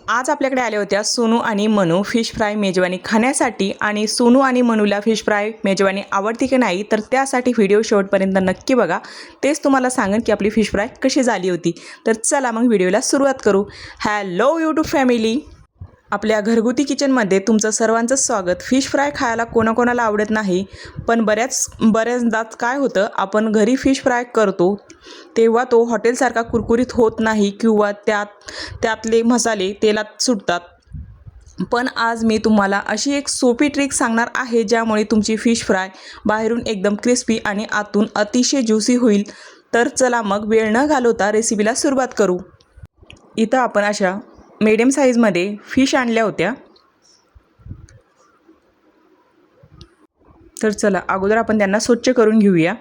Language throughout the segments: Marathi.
आज आपल्याकडे आल्या होत्या सोनू आणि मनू फिश फ्राय मेजवानी खाण्यासाठी आणि सोनू आणि मनूला फिश फ्राय मेजवानी आवडती की नाही तर त्यासाठी व्हिडिओ शेवटपर्यंत नक्की बघा. तेच तुम्हाला सांगेन की आपली फिश फ्राय कशी झाली होती. तर चला मग व्हिडिओला सुरुवात करू. हॅलो यूट्यूब फॅमिली, आपल्या घरगुती किचनमध्ये तुमचं सर्वांचं स्वागत. फिश फ्राय खायला कोणाकोणाला आवडत नाही, पण बऱ्याचदा काय होतं, आपण घरी फिश फ्राय करतो तेव्हा तो हॉटेलसारखा कुरकुरीत होत नाही किंवा त्यातले मसाले तेलात सुटतात. पण आज मी तुम्हाला अशी एक सोपी ट्रिक सांगणार आहे ज्यामुळे तुमची फिश फ्राय बाहेरून एकदम क्रिस्पी आणि आतून अतिशय ज्युसी होईल. तर चला मग वेळ न घालवता रेसिपीला सुरुवात करू. इथं आपण अशा मीडियम साईजमध्ये फिश आणल्या होत्या. तर चला अगोदर आपण त्यांना स्वच्छ करून घेऊया.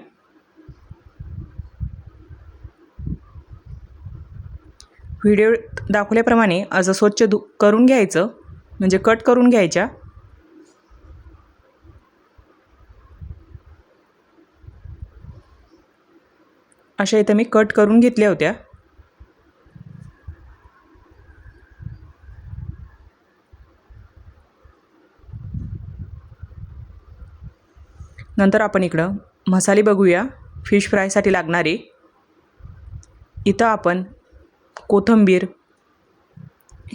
व्हिडिओ दाखवल्याप्रमाणे असं स्वच्छ करून घ्यायचं, म्हणजे कट करून घ्यायच्या. अशा इथं मी कट करून घेतल्या होत्या. नंतर आपण इकडं मसाले बघूया फिश फ्रायसाठी लागणारे. इथं आपण कोथिंबीर,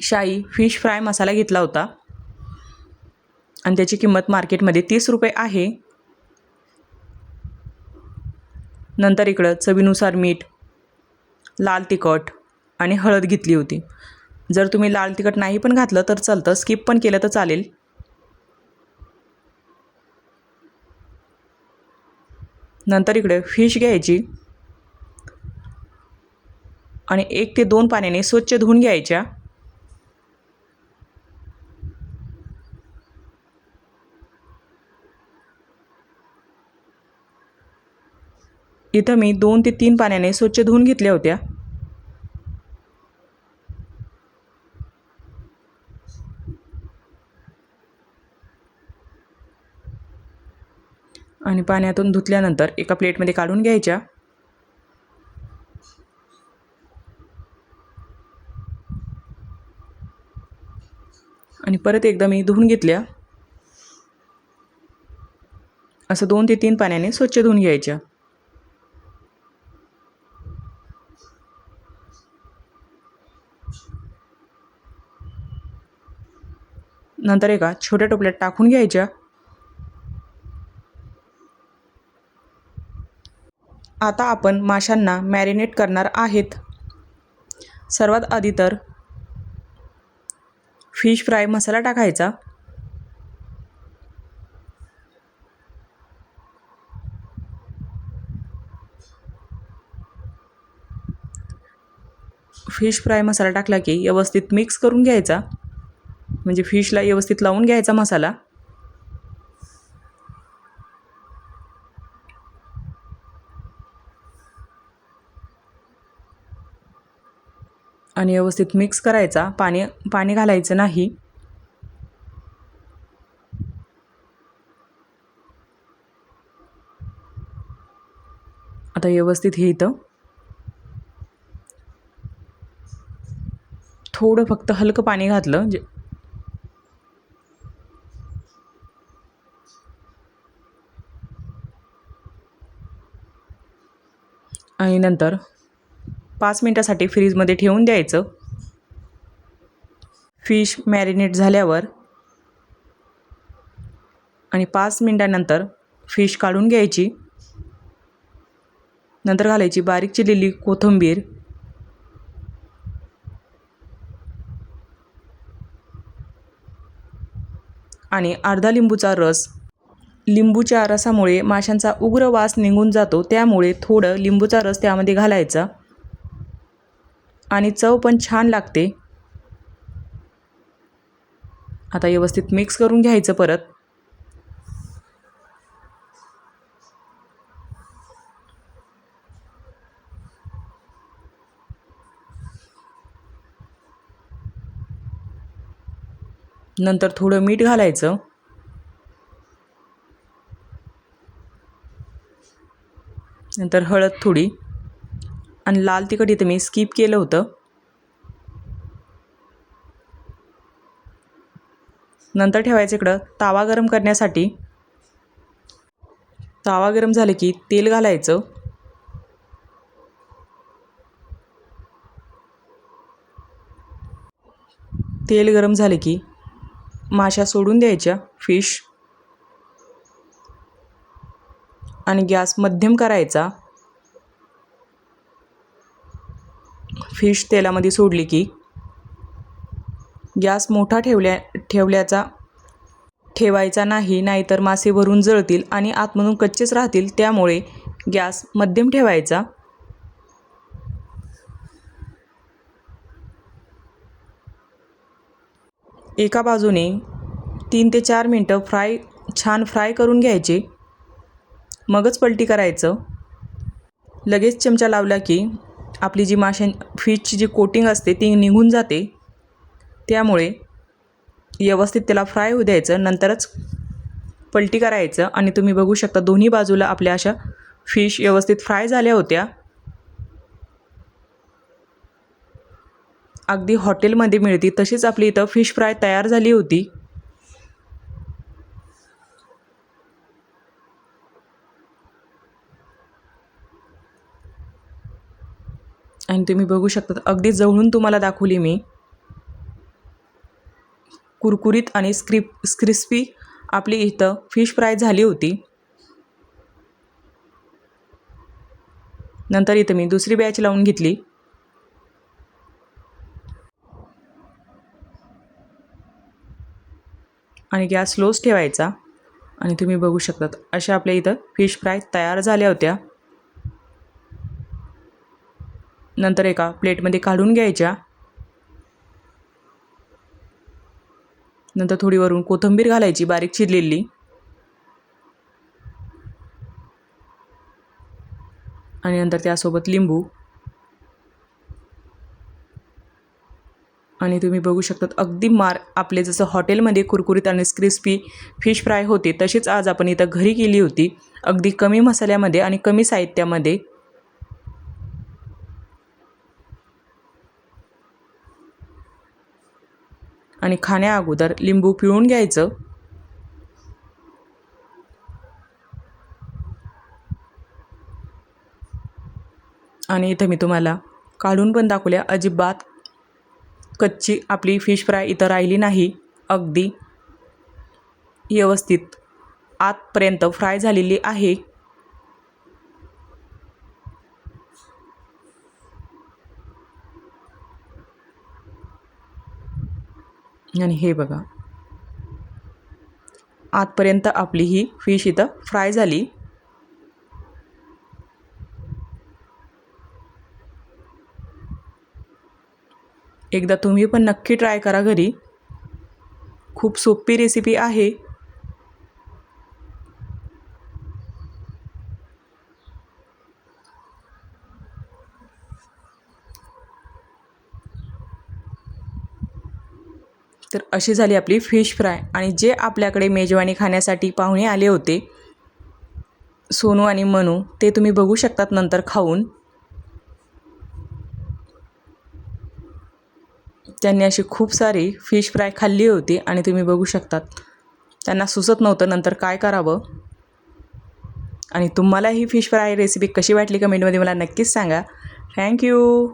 शाई फिश फ्राय मसाला घेतला होता आणि त्याची किंमत मार्केटमध्ये 30 रुपये आहे. नंतर इकडं चवीनुसार मीठ, लाल तिखट आणि हळद घेतली होती. जर तुम्ही लाल तिखट नाही पण घातलं तर चालतं, स्किप पण केलं तर चालेल. नंतर इकडे फिश घ्यायची आणि 1 ते 2 पाण्याने स्वच्छ धुवून घ्यायच्या. इथं मी 2 ते 3 पाण्याने स्वच्छ धुवून घेतल्या होत्या. आणि पाण्यातून धुतल्यानंतर एका प्लेटमध्ये काढून घ्यायच्या. आणि परत एकदा मी धुवून घेतल्या. असं 2 ते 3 पाण्याने स्वच्छ धुवून घ्यायच्या. नंतर एका छोट्या टोपल्यात टाकून घ्यायच्या. आता आपण माशांना मॅरिनेट करणार आहेत. सर्वात आधी तर फिश फ्राय मसाला टाकायचा. फिश फ्राय मसाला टाकला की व्यवस्थित मिक्स करून घ्यायचा, म्हणजे फिशला व्यवस्थित लावून घ्यायचा मसाला. आणि व्यवस्थित मिक्स करायचा, पाणी घालायचं नाही. आता व्यवस्थित हे इथं थोडं फक्त हलकं पाणी घातलं आणि नंतर 5 मिनिटासाठी फ्रीजमध्ये ठेवून द्यायचं. फिश मॅरिनेट झाल्यावर आणि 5 मिनिटानंतर फिश काढून घ्यायची. नंतर घालायची बारीक चिरलेली कोथिंबीर आणि अर्धा लिंबूचा रस. लिंबूच्या रसामुळे माशांचा उग्र वास निघून जातो, त्यामुळे थोडं लिंबूचा रस त्यामध्ये घालायचा आणि चव पण छान लागते. आता व्यवस्थित मिक्स करून घ्यायचं परत. नंतर थोडं मीठ घालायचं. नंतर हळद थोडी आणि लाल तिखट इथं मी स्किप केलं होतं. नंतर ठेवायचं इकडं तावा गरम करण्यासाठी. तावा गरम झाले की तेल घालायचं. तेल गरम झाले की माशा सोडून द्यायच्या फिश आणि गॅस मध्यम करायचा. फिश तेलामध्ये सोडली की गॅस मोठा ठेवायचा नाही, नाहीतर मासे भरून जळतील आणि आतमधून कच्चेच राहतील. त्यामुळे गॅस मध्यम ठेवायचा. एका बाजूने 3 ते 4 मिनटं छान फ्राय करून घ्यायचे. मगच पलटी करायचं. लगेच चमचा लावला की आपली जी फिशची जी कोटिंग असते ती निघून जाते. त्यामुळे व्यवस्थित त्याला फ्राय होऊ द्यायचं. नंतरच पलटी करायचं. आणि तुम्ही बघू शकता दोन्ही बाजूला आपल्या अशा फिश व्यवस्थित फ्राय झाल्या होत्या. अगदी हॉटेलमध्ये मिळते तशीच आपली इथं फिश फ्राय तयार झाली होती. आणि तुम्ही बघू शकता अगदी जवळून तुम्हाला दाखवली मी. कुरकुरीत आणि क्रिस्पी आपली इथं फिश फ्राय झाली होती. नंतर इथं मी दुसरी बॅच लावून घेतली. आणि गॅस स्लोच ठेवायचा. आणि तुम्ही बघू शकता अशा आपल्या इथं फिश फ्राय तयार झाल्या होत्या. नंतर एका प्लेटमध्ये काढून घ्यायच्या. नंतर थोडी वरून कोथिंबीर घालायची बारीक चिरलेली. आणि नंतर त्यासोबत लिंबू. आणि तुम्ही बघू शकता अगदी आपले जसं हॉटेलमध्ये कुरकुरीत आणि क्रिस्पी फिश फ्राय होते तशीच आज आपण इथं घरी केली होती. अगदी कमी मसाल्यामध्ये आणि कमी साहित्यामध्ये. आणि खाण्या अगोदर लिंबू पिळून घ्यायचं. आणि इथं मी तुम्हाला काढून पण दाखवल्या. अजिबात कच्ची आपली फिश फ्राय इथं राहिली नाही. अगदी व्यवस्थित आतपर्यंत फ्राय झालेली आहे. आणि हे बघा आतपर्यंत आपली ही फिश इथं फ्राय झाली. एकदा तुम्ही पण नक्की ट्राय करा घरी. खूप सोपी रेसिपी आहे. तर अशी झाली आपली फिश फ्राय. आणि जे आपल्याकडे मेजवानी खाण्यासाठी पाहुणे आले होते सोनू आणि मनू, ते तुम्ही बघू शकतात नंतर खाऊन. त्यांनी अशी खूप सारी फिश फ्राय खाल्ली होती. आणि तुम्ही बघू शकतात त्यांना सुचत नव्हतं नंतर काय करावं. आणि तुम्हाला ही फिश फ्राय रेसिपी कशी वाटली कमेंटमध्ये मला नक्कीच सांगा. थँक्यू.